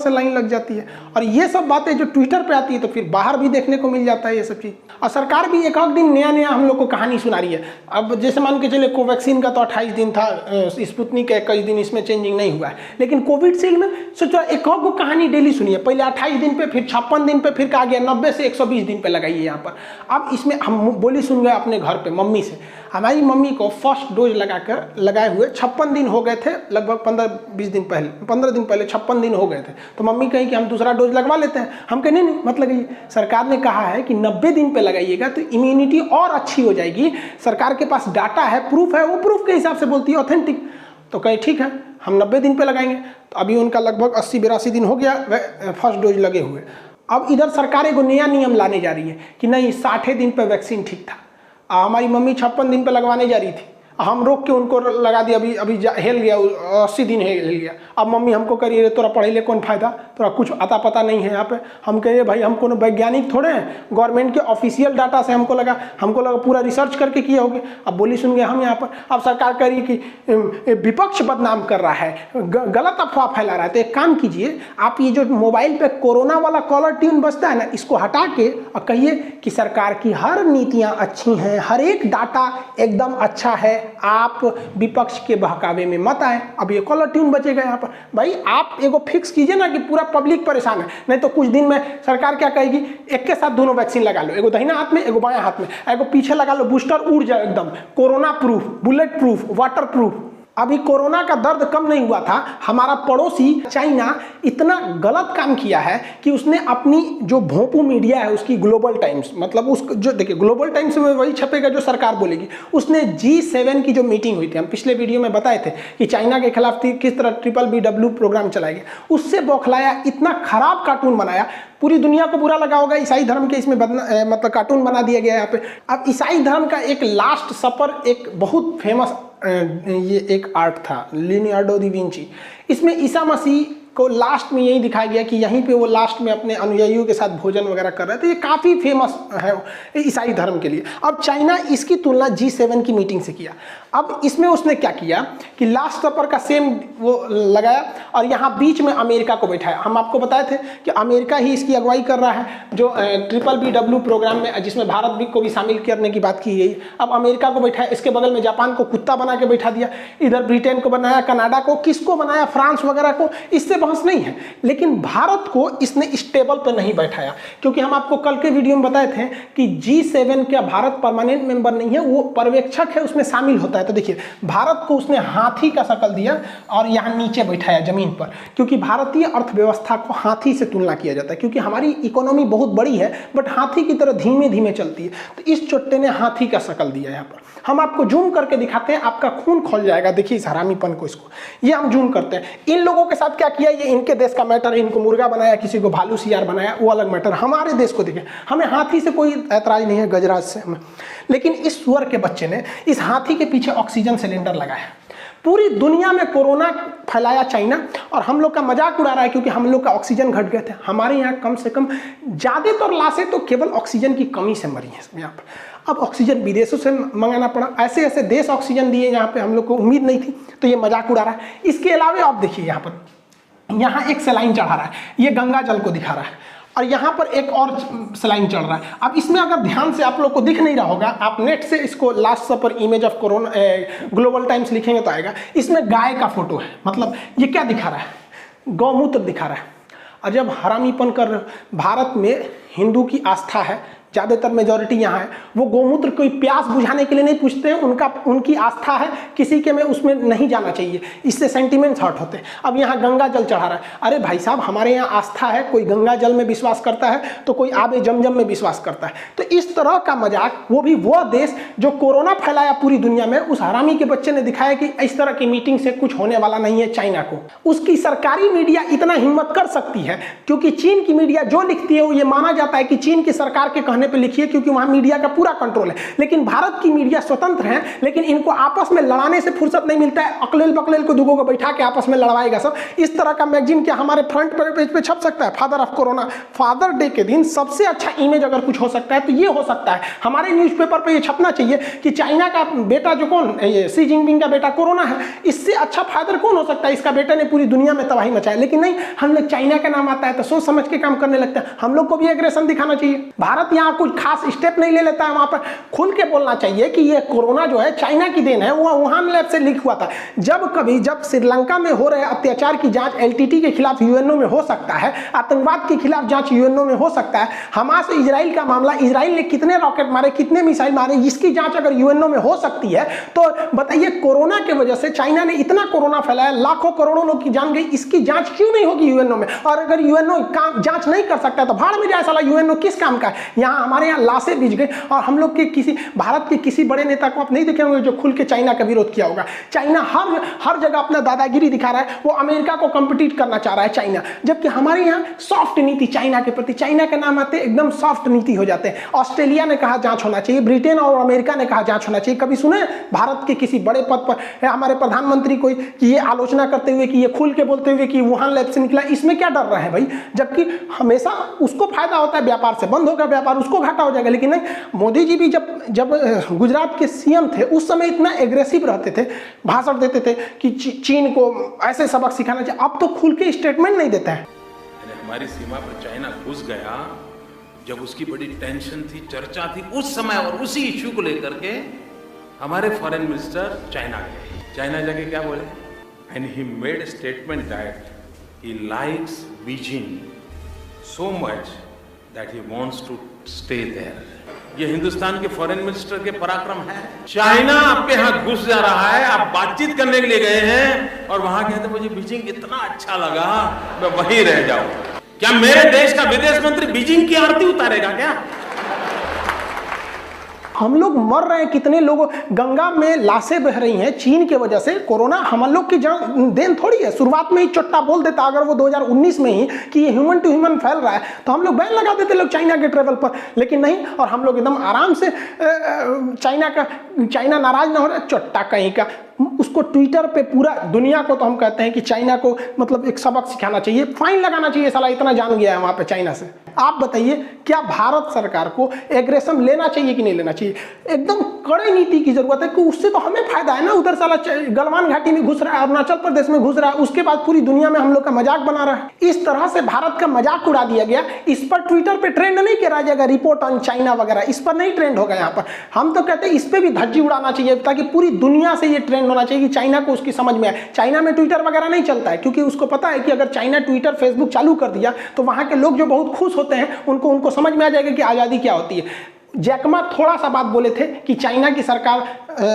से लाइन लग जाती है। और ये सब बातें जो ट्विटर पे आती है तो फिर बाहर भी देखने को मिल जाता है ये सब चीज़। और सरकार भी एक आध दिन नया हम लोग को कहानी सुना रही है। अब जैसे मान के चले कोवैक्सीन का तो 28 दिन था, स्पुतनिक का 21 दिन, इसमें चेंजिंग नहीं हुआ है। लेकिन कोविडशील्ड में सोचो एक और कहानी डेली सुनिए, पहले 28 दिन पे, फिर 56 दिन पे, फिर कहा गया 90 से 120 दिन पे लगाइए यहाँ पर। अब इसमें हम बोली सुन गए अपने घर पे मम्मी से, हमारी मम्मी को फर्स्ट डोज लगाए हुए 56 दिन हो गए थे, लगभग 15 दिन पहले 56 दिन हो गए थे। तो मम्मी कही कि हम दूसरा डोज लगवा लेते हैं। हम कहे नहीं मत लगाइए, सरकार ने कहा है कि 90 दिन पे लगाइएगा तो इम्यूनिटी और अच्छी हो जाएगी, सरकार के पास डाटा है, प्रूफ है, वो प्रूफ के हिसाब से बोलती है, ऑथेंटिक। तो कहे ठीक है हम 90 दिन पे लगाएंगे। तो अभी उनका लगभग 80-82 दिन हो गया फर्स्ट डोज लगे हुए। अब इधर सरकार एक नया नियम लाने जा रही है कि नहीं 60 दिन पे वैक्सीन ठीक था। हमारी मम्मी 56 दिन पे लगवाने जा रही थी, हम रोक के उनको लगा दिया, अभी हेल गया 80 दिन हेल गया। अब मम्मी हमको करिए तोरा पढ़े ले कौन फायदा, तोरा कुछ आता पता नहीं है यहाँ पे। हम कहिए भाई हम कोनो वैज्ञानिक थोड़े हैं, गवर्नमेंट के ऑफिशियल डाटा से हमको लगा पूरा रिसर्च करके किए होंगे। अब बोली सुन गए हम यहाँ पर। अब सरकार कह रही है कि विपक्ष बदनाम कर रहा है, गलत अफवाह फैला रहा है। तो एक काम कीजिए, आप ये जो मोबाइल पे कोरोना वाला कॉलर ट्यून बजता है ना, इसको हटा के और कहिए कि सरकार की हर नीतियाँ अच्छी हैं, हर एक डाटा एकदम अच्छा है, आप विपक्ष के बहकावे में मत आए। अब ये कॉलर ट्यून बचेगा यहाँ पर। भाई आप एगो फिक्स कीजिए ना कि पूरा पब्लिक परेशान है, नहीं तो कुछ दिन में सरकार क्या कहेगी, एक के साथ दोनों वैक्सीन लगा लो, एगो दाहिना हाथ में एगो बायां हाथ में, एगो पीछे लगा लो, बूस्टर उड़ जाए एकदम, corona proof, bullet proof, water proof. अभी कोरोना का दर्द कम नहीं हुआ था, हमारा पड़ोसी चाइना इतना गलत काम किया है कि उसने अपनी जो भोंपू मीडिया है उसकी ग्लोबल टाइम्स, मतलब उस जो देखिए ग्लोबल टाइम्स में वही छपेगा जो सरकार बोलेगी। उसने G7 की जो मीटिंग हुई थी, हम पिछले वीडियो में बताए थे कि चाइना के खिलाफ किस तरह BBB प्रोग्राम चलाएंगे, उससे बौखलाया, इतना खराब कार्टून बनाया, पूरी दुनिया को बुरा लगा होगा। ईसाई धर्म के इसमें मतलब कार्टून बना दिया गया यहाँ पे। अब ईसाई धर्म का एक लास्ट सपर एक बहुत फेमस ये एक आर्ट था, लियोनार्डो दा विंची। इसमें ईसा मसीह को लास्ट में यही दिखाया गया कि यहीं पे वो लास्ट में अपने अनुयायियों के साथ भोजन वगैरह कर रहे थे। ये काफ़ी फेमस है ईसाई धर्म के लिए। अब चाइना इसकी तुलना G7 की मीटिंग से किया। अब इसमें उसने क्या किया कि लास्ट सपर का सेम वो लगाया और यहाँ बीच में अमेरिका को बैठाया। हम आपको बताए थे कि अमेरिका ही इसकी अगुवाई कर रहा है, जो BBB प्रोग्राम में, जिसमें भारत भी को भी शामिल करने की बात की गई। अब अमेरिका को बैठाया, इसके बगल में जापान को कुत्ता बना के बैठा दिया, इधर ब्रिटेन को बनाया, कनाडा को, किसको बनाया, फ्रांस वगैरह को। इससे बहस नहीं है, लेकिन भारत को इसने स्टेबल पर नहीं बैठाया, क्योंकि हम आपको कल के वीडियो में बताए थे कि G7 का भारत परमानेंट मेंबर नहीं है, वो पर्यवेक्षक है, उसमें शामिल होता है। तो देखिए भारत को उसने हाथी का शक्ल दिया और यहाँ नीचे बैठाया जमीन पर, क्योंकि भारतीय अर्थव्यवस्था को हाथी से तुलना किया जाता है, क्योंकि हमारी इकोनॉमी बहुत बड़ी है बट हाथी की तरह धीमे धीमे चलती है। तो इस चोट्टे ने हाथी का शक्ल दिया यहाँ पर। हम आपको जूम करके दिखाते हैं, आपका खून खोल जाएगा। देखिए इस हरामीपन को, इसको ये हम जूम करते हैं। इन लोगों के साथ क्या किया, ये इनके देश का मैटर है, इनको मुर्गा बनाया, किसी को भालू सियार बनाया, वो अलग मैटर। हमारे देश को देखिए, हमें हाथी से कोई ऐतराज नहीं है, गजराज से हमें, लेकिन इस सुअर के बच्चे ने इस हाथी के पीछे ऑक्सीजन सिलेंडर लगाया। पूरी दुनिया में कोरोना फैलाया चाइना, और हम लोग का मजाक उड़ा रहा है क्योंकि हम लोग का ऑक्सीजन घट गए थे। हमारे यहाँ कम से कम ज़्यादातर लाशें तो केवल ऑक्सीजन की कमी से मरी हैं यहाँ पर। अब ऑक्सीजन विदेशों से मंगाना पड़ा, ऐसे ऐसे देश ऑक्सीजन दिए जहाँ पे हम लोग को उम्मीद नहीं थी, तो ये मजाक उड़ा रहा है। इसके अलावा आप देखिए यहाँ पर, यहाँ एक सलाइन चढ़ा रहा है, ये गंगा जल को दिखा रहा है, और यहाँ पर एक और सलाइन चल रहा है। अब इसमें अगर ध्यान से आप लोग को दिख नहीं रहा होगा, आप नेट से इसको last supper image of corona Global Times लिखेंगे तो आएगा। इसमें गाय का फोटो है, मतलब ये क्या दिखा रहा है, गौमूत्र दिखा रहा है। और जब हरामीपन कर, भारत में हिंदू की आस्था है, ज़्यादातर मेजॉरिटी यहाँ है, वो गौमूत्र कोई प्यास बुझाने के लिए नहीं पूछते हैं, उनकी आस्था है किसी के में उसमें नहीं जाना चाहिए, इससे सेंटिमेंट्स हर्ट होते हैं। अब यहाँ गंगा जल चढ़ा रहा है। अरे भाई साहब, हमारे यहाँ आस्था है, कोई गंगा जल में विश्वास करता है तो कोई आबे जमजम में विश्वास करता है। तो इस तरह का मजाक, वो भी वो देश जो कोरोना फैलाया पूरी दुनिया में, उस हरामी के बच्चे ने दिखाया कि इस तरह की मीटिंग से कुछ होने वाला नहीं है चाइना को। उसकी सरकारी मीडिया इतना हिम्मत कर सकती है क्योंकि चीन की मीडिया जो लिखती है वो ये माना जाता है कि चीन की सरकार के कहने पढ़ने पे लिखिए, क्योंकि वहाँ मीडिया का पूरा कंट्रोल है। लेकिन भारत की मीडिया स्वतंत्र है, लेकिन इनको आपस में लड़ाने से फुर्सत नहीं मिलता है। अकलेल बकलेल को दुगो को बैठा के आपस में लड़वाएगा सब। इस तरह का मैगजीन क्या हमारे फ्रंट पेज पे छप सकता है? Father of corona, father day के दिन सबसे अच्छा इमेज अगर कुछ हो सकता है तो ये हो सकता है। हमारे न्यूज़पेपर पे ये छपना चाहिए कि चाइना का बेटा जो कौन, ये शी जिनपिंग का बेटा कोरोना है, इससे अच्छा फादर कौन हो सकता है? इसका बेटा ने पूरी दुनिया में तबाही मचाया। लेकिन नहीं, हम लोग चाइना का नाम आता है तो सोच समझ के काम करने लगते हैं। हम लोग को भी एग्रेशन दिखाना चाहिए। भारत यहाँ कुछ खास स्टेप नहीं ले लेता है, वहां पर खुल के बोलना चाहिए कि ये कोरोना जो है चाइना की देन है, वो वुहान लैब से लीक हुआ था। जब श्रीलंका में हो रहे अत्याचार की जांच एलटीटी के खिलाफ यूएनओ में हो सकता है, आतंकवाद के खिलाफ जांच यूएनओ में हो सकता है, हमास इजराइल का मामला, इजराइल ने कितने रॉकेट मारे, कितने मिसाइल मारे, इसकी जांच अगर यूएनओ में हो सकती है तो बताइए कोरोना की वजह से चाइना ने इतना कोरोना फैलाया, लाखों करोड़ों लोग की जान गई, इसकी जांच क्यों नहीं होगी यूएनओ में? और अगर यूएनओ जांच नहीं कर सकता तो भाड़ में जाए साला, यूएनओ किस काम का है? यहाँ हमारे यहाँ लाशें बिछ गई और हम लोग के किसी भारत के किसी बड़े नेता को आप नहीं देखे होंगे जो खुल के चाइना का विरोध किया होगा। चाइना हर जगह अपना दादागिरी दिखा रहा है, वो अमेरिका को कंपीट करना चाह रहा है चाइना, जबकि हमारे यहाँ सॉफ्ट नीति चाइना के प्रति, चाइना के नाम आते एकदम सॉफ्ट नीति हो जाते हैं। ऑस्ट्रेलिया ने कहा जांच होना चाहिए, ब्रिटेन और अमेरिका ने कहा जांच होना चाहिए। कभी सुने भारत के किसी बड़े पद पर हमारे प्रधानमंत्री को ये आलोचना करते हुए कि ये खुल के बोलते हुए कि वुहान लैब से निकला? इसमें क्या डर रहे हैं भाई? जबकि हमेशा उसको फायदा होता है व्यापार से, बंद होगा व्यापार उसको घाटा हो जाएगा। लेकिन नहीं, मोदी जी भी जब गुजरात के सीएम थे उस समय इतना एग्रेसिव रहते थे, भाषण देते थे कि चीन को ऐसे सबक सिखाना चाहिए। अब तो खुल के स्टेटमेंट नहीं देता है। हमारी सीमा पर चाइना घुस गया, जब उसकी बड़ी टेंशन थी, चर्चा थी, उस समय और उसी इश्यू को लेकर के हमारे फॉरेन मिनिस्टर चाइना गए। चाइना जाके क्या बोले? And he made statement that he likes Beijing so much that he wants to stay there. ये हिंदुस्तान के फॉरेन मिनिस्टर के पराक्रम है। चाइना आपके यहाँ घुस जा रहा है, आप बातचीत करने के लिए गए हैं और वहां कहते मुझे बीजिंग इतना अच्छा लगा, मैं वहीं रह जाऊं। क्या मेरे देश का विदेश मंत्री बीजिंग की आरती उतारेगा क्या? हम लोग मर रहे हैं, कितने लोग, गंगा में लाशें बह रही हैं चीन की वजह से। कोरोना हम लोग की देन थोड़ी है। शुरुआत में ही चोट्टा बोल देता अगर वो 2019 में ही कि ये ह्यूमन टू ह्यूमन फैल रहा है तो हम लोग बैन लगा देते लोग चाइना के ट्रेवल पर। लेकिन नहीं, और हम लोग एकदम आराम से चाइना नाराज ना हो रहा है, चोट्टा कहीं का। उसको ट्विटर पे पूरा दुनिया को तो हम कहते हैं कि चाइना को मतलब एक सबक सिखाना चाहिए, फाइन लगाना चाहिए, साला इतना जान गया है वहां पे चाइना से। आप बताइए क्या भारत सरकार को एग्रेशन लेना चाहिए कि नहीं लेना चाहिए? एकदम कड़े नीति की जरूरत है कि उससे तो हमें फायदा है ना। उधर साला गलवान घाटी में घुस रहा है, अरुणाचल प्रदेश में घुस रहा है, उसके बाद पूरी दुनिया में हम लोग का मजाक बना रहा है। इस तरह से भारत का मजाक उड़ा दिया गया। इस पर ट्विटर पे ट्रेंड नहीं करा जाएगा, रिपोर्ट ऑन चाइना वगैरह, इस पर नहीं ट्रेंड होगा। यहाँ पर हम तो कहते हैं इस पर भी धज्जी उड़ाना चाहिए ताकि पूरी दुनिया से ये ट्रेंड होना चाहिए कि चाइना को उसकी समझ में आए। चाइना में ट्विटर वगैरह नहीं चलता है क्योंकि उसको पता है कि अगर चाइना ट्विटर फेसबुक चालू कर दिया तो वहां के लोग जो बहुत खुश होते हैं उनको समझ में आ जाएगा कि आज़ादी क्या होती है। जैकमा थोड़ा सा बात बोले थे कि चाइना की सरकार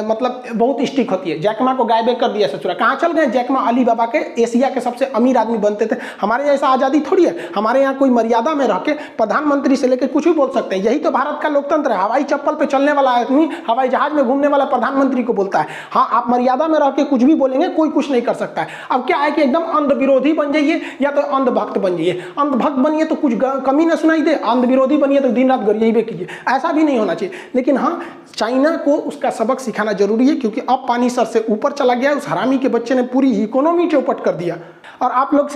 मतलब बहुत स्ट्रिक्ट होती है। जैकमा को गायबे कर दिया ससुरा, कहाँ चल गए? जैकमा अली बाबा के एशिया के सबसे अमीर आदमी बनते थे। हमारे यहाँ ऐसा आज़ादी थोड़ी है। हमारे यहाँ कोई मर्यादा में रह के प्रधानमंत्री से लेकर कुछ भी बोल सकते हैं। यही तो भारत का लोकतंत्र है। हवाई चप्पल पे चलने वाला आदमी हवाई जहाज में घूमने वाला प्रधानमंत्री को बोलता है हाँ आप मर्यादा में रह के कुछ भी बोलेंगे, कोई कुछ नहीं कर सकता है। अब क्या है कि एकदम अंध विरोधी बन जाइए या तो अंधभक्त बन जाइए। अंधभक्त बनिए तो कुछ कमी ना सुनाई दे, अंध विरोधी बनिए तो दिन रात गरियाबे कीजिए। ऐसा भी नहीं होना चाहिए। लेकिन हाँ, चाइना को उसका सबक सिखाना जरूरी है क्योंकि अब पानी सर से ऊपर चला गया है। उस हरामी के बच्चे ने पूरी इकोनॉमी चौपट कर दिया। और आप लोग से